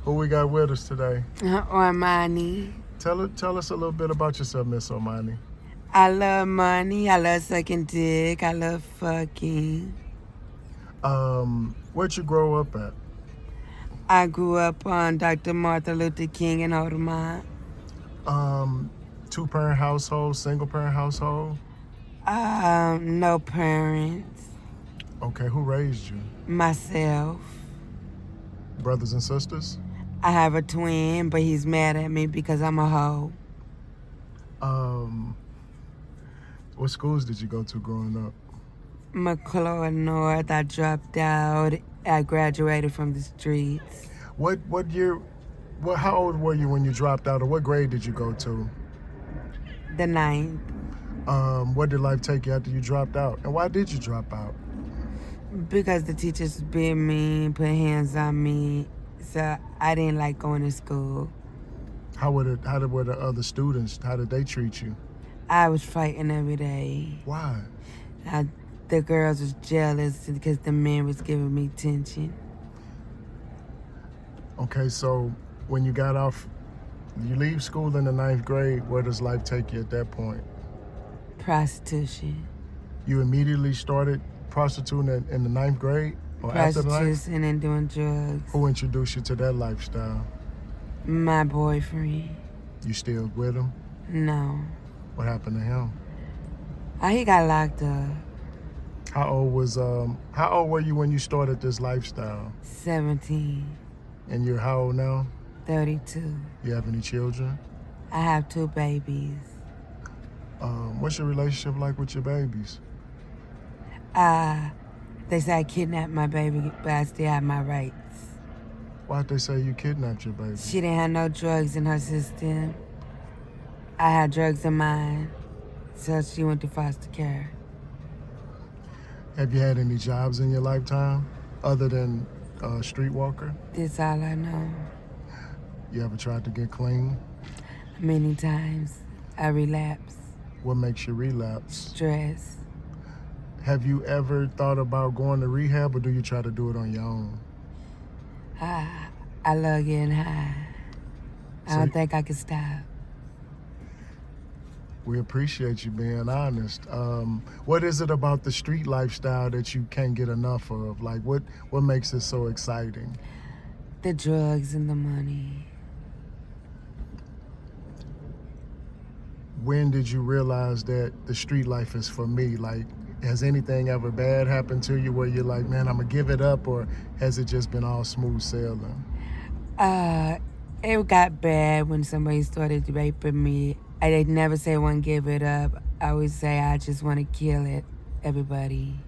Who we got with us today? Armoney. Tell us a little bit about yourself, Miss Armoney. I love money. I love sucking dick. I love fucking. Where'd you grow up at? I grew up on Dr. Martin Luther King in Audemont. Two-parent household, single-parent household? No parents. Okay, who raised you? Myself. Brothers and sisters? I have a twin, but he's mad at me because I'm a hoe. What schools did you go to growing up? McClure North. I dropped out. I graduated from the streets. What year? How old were you when you dropped out, or what grade did you go to? The 9th. Where did life take you after you dropped out, and why did you drop out? Because the teachers bit me, put hands on me, so I didn't like going to school. How were the other students? How did they treat you? I was fighting every day. Why? The girls was jealous because the men was giving me attention. Okay, so when you got off, you leave school in the 9th grade, where does life take you at that point? Prostitution. You immediately started prostituting in the 9th grade? Or after the 9th? Prostitution and doing drugs. Who introduced you to that lifestyle? My boyfriend. You still with him? No. What happened to him? He got locked up. How old were you when you started this lifestyle? 17. And you're how old now? 32. You have any children? I have 2 babies. What's your relationship like with your babies? They say I kidnapped my baby, but I still have my rights. Why'd they say you kidnapped your baby? She didn't have no drugs in her system. I had drugs in mine, so she went to foster care. Have you had any jobs in your lifetime other than streetwalker? That's all I know. You ever tried to get clean? Many times I relapse. What makes you relapse? Stress. Have you ever thought about going to rehab, or do you try to do it on your own? I love getting high. I don't think I can stop. We appreciate you being honest. What is it about the street lifestyle that you can't get enough of? Like, what makes it so exciting? The drugs and the money. When did you realize that the street life is for me? Like, has anything ever bad happened to you where you're like, man, I'm gonna give it up, or has it just been all smooth sailing? It got bad when somebody started raping me. I did never say I want to give it up. I always say I just want to kill it. Everybody.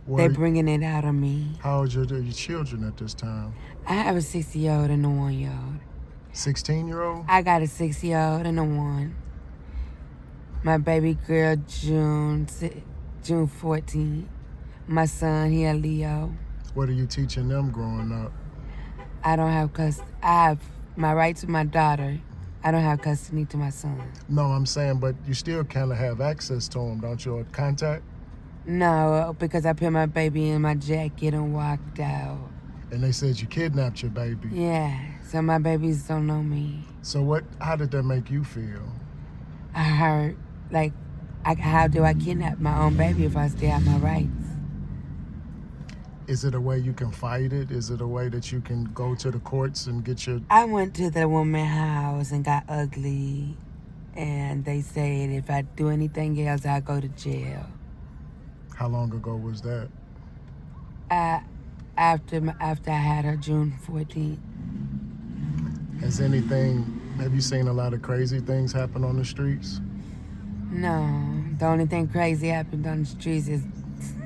They're bringing it out of me. How old are your children at this time? I have a 6-year-old and a 1-year-old. 16-year-old? I got a 6-year-old and a 1. My baby girl, June 14th. My son, he a Leo. What are you teaching them growing up? I don't have custody. I have my rights with my daughter. I don't have custody to my son. No, I'm saying, but you still kind of have access to him, don't you, or contact? No, because I put my baby in my jacket and walked out. And they said you kidnapped your baby. Yeah, so my babies don't know me. So how did that make you feel? I hurt. Like, how do I kidnap my own baby if I still have my rights? Is it a way you can fight it? Is it a way that you can go to the courts and get your... I went to the woman's house and got ugly, and they said if I do anything else, I'll go to jail. How long ago was that? After I had her June 14th. Have you seen a lot of crazy things happen on the streets? No, the only thing crazy happened on the streets is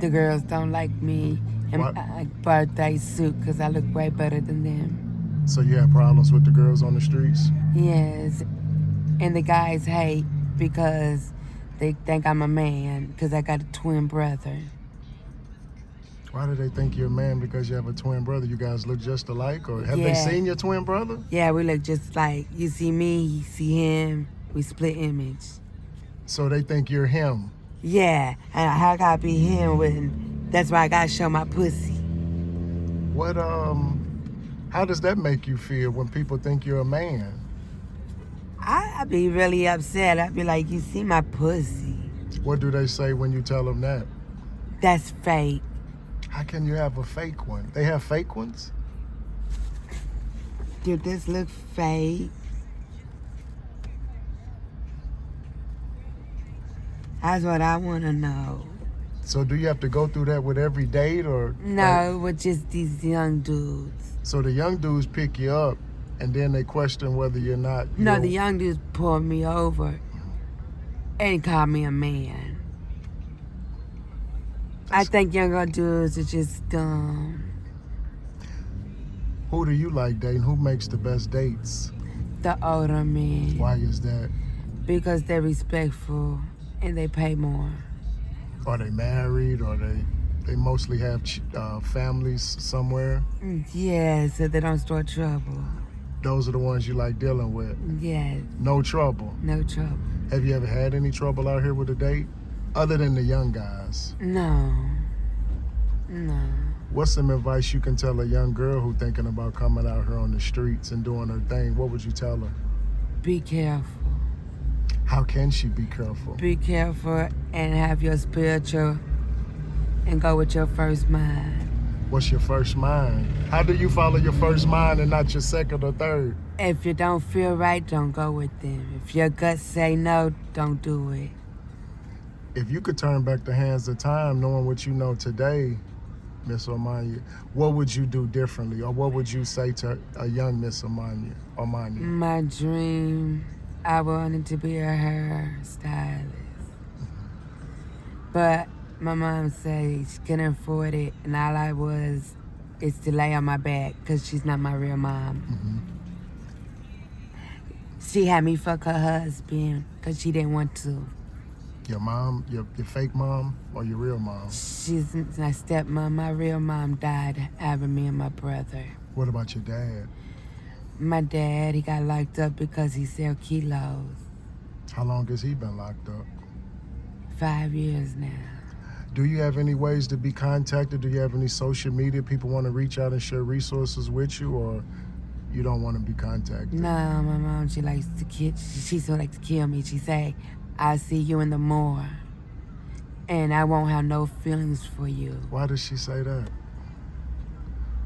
the girls don't like me in my birthday suit because I look way better than them. So you have problems with the girls on the streets? Yes, and the guys hate because they think I'm a man because I got a twin brother. Why do they think you're a man because you have a twin brother? You guys look just alike, or have they seen your twin brother? Yeah, we look just like. You see me, you see him, we split image. So they think you're him? Yeah, and I gotta be him with, that's why I gotta show my pussy. How does that make you feel when people think you're a man? I be really upset. I be like, you see my pussy? What do they say when you tell them that? That's fake. How can you have a fake one? They have fake ones? Do this look fake? That's what I want to know. So do you have to go through that with every date or? No, with just these young dudes. So the young dudes pick you up and then they question whether you're not. No, the young dudes pull me over and call me a man. I think younger dudes are just dumb. Who do you like dating? Who makes the best dates? The older men. Why is that? Because they're respectful and they pay more. Are they married or they mostly have families somewhere? Yeah, so they don't start trouble. Those are the ones you like dealing with? Yes. No trouble? No trouble. Have you ever had any trouble out here with a date? Other than the young guys? No. No. What's some advice you can tell a young girl who thinking about coming out here on the streets and doing her thing? What would you tell her? Be careful. How can she be careful? Be careful and have your spiritual and go with your first mind. What's your first mind? How do you follow your first mind and not your second or third? If you don't feel right, don't go with them. If your gut say no, don't do it. If you could turn back the hands of time knowing what you know today, Miss Armoney, what would you do differently? Or what would you say to a young Miss Armoney? My dream, I wanted to be a hair stylist. But my mom said she couldn't afford it, and all I was is to lay on my back because she's not my real mom. She had me fuck her husband because she didn't want to. Your mom, your fake mom, or your real mom? She's my stepmom. My real mom died having me and my brother. What about your dad? My dad, he got locked up because he sell kilos. How long has he been locked up? 5 years now. Do you have any ways to be contacted? Do you have any social media people want to reach out and share resources with you, or you don't want to be contacted? No, my mom, she likes to kill. She still likes to kill me. She say, "I'll see you in the morgue, and I won't have no feelings for you." Why does she say that?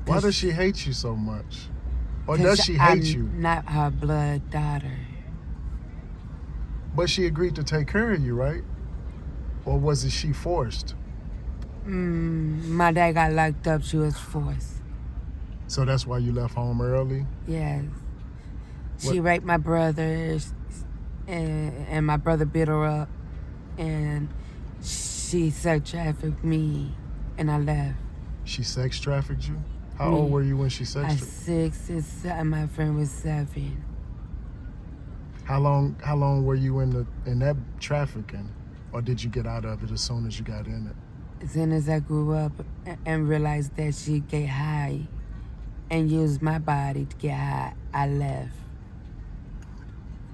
Why does she hate you so much? Or does she hate you? I'm not her blood daughter. But she agreed to take care of you, right? Or was it she forced? My dad got locked up. She was forced. So that's why you left home early? Yes. She raped my brothers, and my brother beat her up, and she sex trafficked me, and I left. She sex trafficked you? How old were you when she sex I was trafficked? 6 and 7. My friend was 7. How long were you in that trafficking? Or did you get out of it as soon as you got in it? As soon as I grew up and realized that she get high and used my body to get high, I left.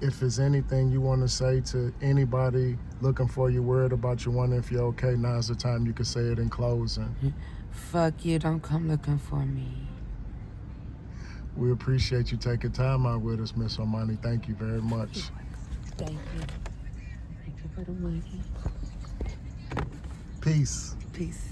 If there's anything you want to say to anybody looking for you, worried about you, wondering if you're okay, now's the time you can say it in closing. Fuck you, don't come looking for me. We appreciate you taking time out with us, Miss Armoney. Thank you very much. Thank you. Thank you for the money. Peace. Peace.